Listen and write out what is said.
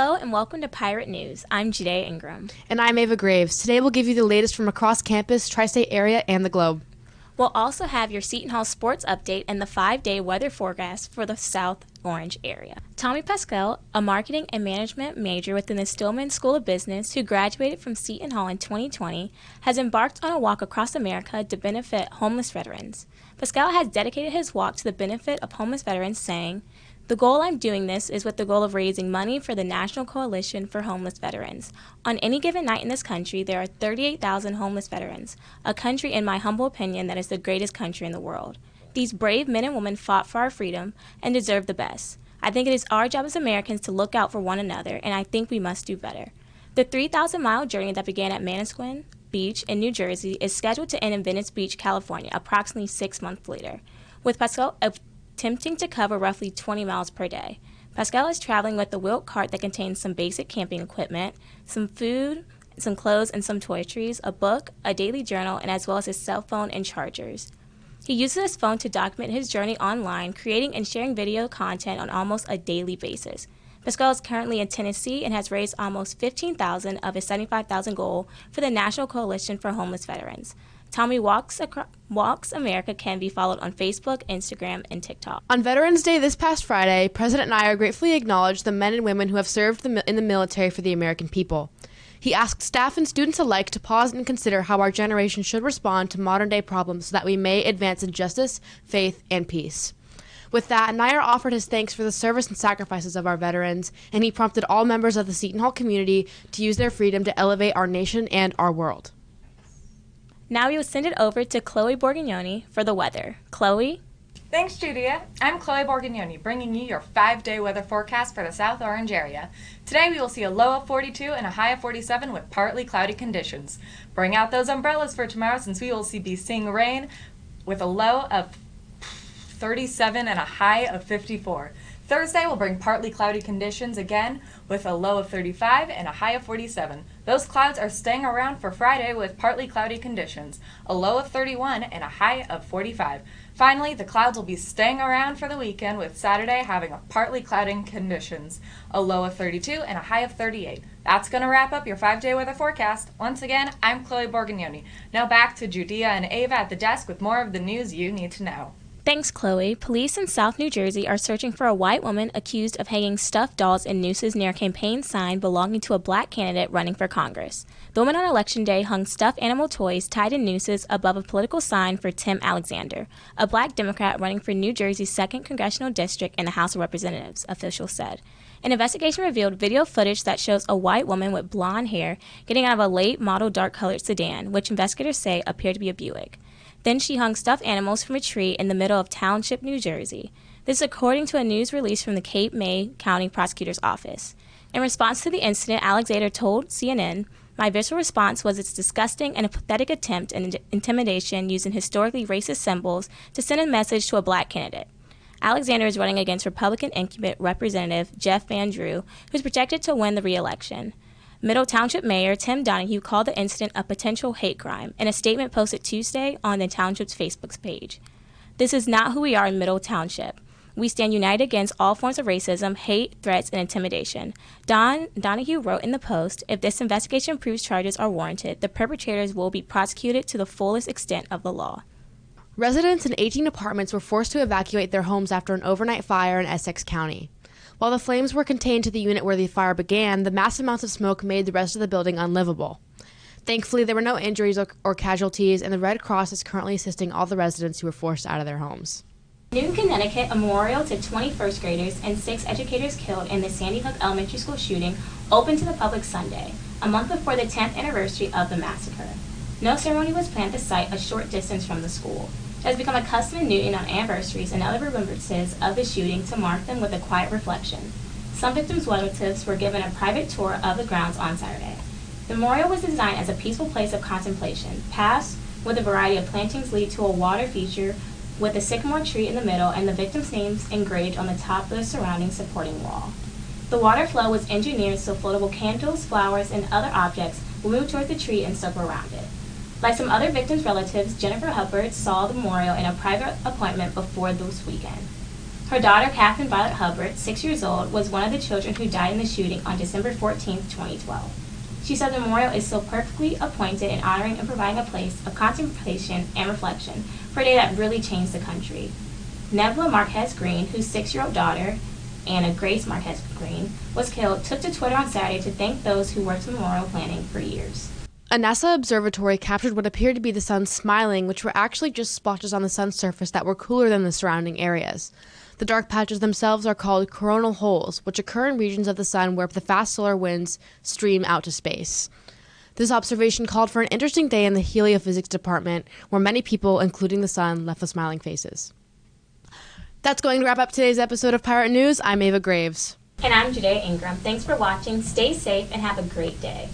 Hello and welcome to Pirate News. I'm Judaea Ingram. And I'm Ava Graves. Today we'll give you the latest from across campus, tri-state area, and the globe. We'll also have your Seton Hall sports update and the 5-day weather forecast for the South Orange area. Tommy Pascal, a marketing and management major within the Stillman School of Business who graduated from Seton Hall in 2020, has embarked on a walk across America to benefit homeless veterans. Pascal has dedicated his walk to the benefit of homeless veterans, saying, "The goal I'm doing this is with the goal of raising money for the National Coalition for Homeless Veterans. On any given night in this country, there are 38,000 homeless veterans, a country, in my humble opinion, that is the greatest country in the world. These brave men and women fought for our freedom and deserve the best. I think it is our job as Americans to look out for one another, and I think we must do better." The 3,000-mile journey that began at Manasquan Beach in New Jersey is scheduled to end in Venice Beach, California, approximately 6 months later, with Pascal attempting to cover roughly 20 miles per day. Pascal is traveling with a wheeled cart that contains some basic camping equipment, some food, some clothes, and some toiletries, a book, a daily journal, and as well as his cell phone and chargers. He uses his phone to document his journey online, creating and sharing video content on almost a daily basis. Pascal is currently in Tennessee and has raised almost $15,000 of his $75,000 goal for the National Coalition for Homeless Veterans. Tommy Walks America can be followed on Facebook, Instagram, and TikTok. On Veterans Day this past Friday, President Nyer gratefully acknowledged the men and women who have served in the military for the American people. He asked staff and students alike to pause and consider how our generation should respond to modern-day problems so that we may advance in justice, faith, and peace. With that, Nyer offered his thanks for the service and sacrifices of our veterans, and he prompted all members of the Seton Hall community to use their freedom to elevate our nation and our world. Now we will send it over to Cloe Borgognoni for the weather. Chloe? Thanks, Judaea. I'm Cloe Borgognoni, bringing you your 5-day weather forecast for the South Orange area. Today we will see a low of 42 and a high of 47 with partly cloudy conditions. Bring out those umbrellas for tomorrow since we will be seeing rain with a low of 37 and a high of 54. Thursday will bring partly cloudy conditions again with a low of 35 and a high of 47. Those clouds are staying around for Friday with partly cloudy conditions, a low of 31 and a high of 45. Finally, the clouds will be staying around for the weekend with Saturday having a partly cloudy conditions, a low of 32 and a high of 38. That's going to wrap up your 5-day weather forecast. Once again, I'm Cloe Borgognoni. Now back to Judaea and Ava at the desk with more of the news you need to know. Thanks, Chloe. Police in South New Jersey are searching for a white woman accused of hanging stuffed dolls in nooses near a campaign sign belonging to a black candidate running for Congress. The woman on Election Day hung stuffed animal toys tied in nooses above a political sign for Tim Alexander, a black Democrat running for New Jersey's 2nd Congressional District in the House of Representatives, officials said. An investigation revealed video footage that shows a white woman with blonde hair getting out of a late-model dark-colored sedan, which investigators say appeared to be a Buick. Then she hung stuffed animals from a tree in the middle of Township, New Jersey. This is according to a news release from the Cape May County Prosecutor's Office. In response to the incident, Alexander told CNN, "My visceral response was it's disgusting and a pathetic attempt at intimidation using historically racist symbols to send a message to a black candidate." Alexander is running against Republican incumbent Representative Jeff Van Drew, who's projected to win the re-election. Middle Township Mayor Tim Donahue called the incident a potential hate crime in a statement posted Tuesday on the township's Facebook page. "This is not who we are in Middle Township. We stand united against all forms of racism, hate, threats, and intimidation." Donahue wrote in the post, "If this investigation proves charges are warranted, the perpetrators will be prosecuted to the fullest extent of the law." Residents in 18 apartments were forced to evacuate their homes after an overnight fire in Essex County. While the flames were contained to the unit where the fire began, the massive amounts of smoke made the rest of the building unlivable. Thankfully, there were no injuries or casualties, and the Red Cross is currently assisting all the residents who were forced out of their homes. Newton, Connecticut, a memorial to 20 first graders and 6 educators killed in the Sandy Hook Elementary School shooting opened to the public Sunday, a month before the 10th anniversary of the massacre. No ceremony was planned at the site a short distance from the school. It has become a custom in Newton on anniversaries and other remembrances of the shooting to mark them with a quiet reflection. Some victims' relatives were given a private tour of the grounds on Saturday. The memorial was designed as a peaceful place of contemplation. Paths with a variety of plantings lead to a water feature with a sycamore tree in the middle and the victims' names engraved on the top of the surrounding supporting wall. The water flow was engineered so floatable candles, flowers, and other objects will move towards the tree and circle around it. Like some other victims' relatives, Jennifer Hubbard saw the memorial in a private appointment before this weekend. Her daughter, Catherine Violet Hubbard, 6 years old, was one of the children who died in the shooting on December 14, 2012. She said the memorial is so perfectly appointed in honoring and providing a place of contemplation and reflection for a day that really changed the country. Nebula Marquez Green, whose 6-year-old daughter, Anna Grace Marquez Green, was killed, took to Twitter on Saturday to thank those who worked memorial planning for years. A NASA observatory captured what appeared to be the sun smiling, which were actually just splotches on the sun's surface that were cooler than the surrounding areas. The dark patches themselves are called coronal holes, which occur in regions of the sun where the fast solar winds stream out to space. This observation called for an interesting day in the heliophysics department, where many people, including the sun, left with smiling faces. That's going to wrap up today's episode of Pirate News. I'm Ava Graves. And I'm Judaea Ingram. Thanks for watching. Stay safe and have a great day.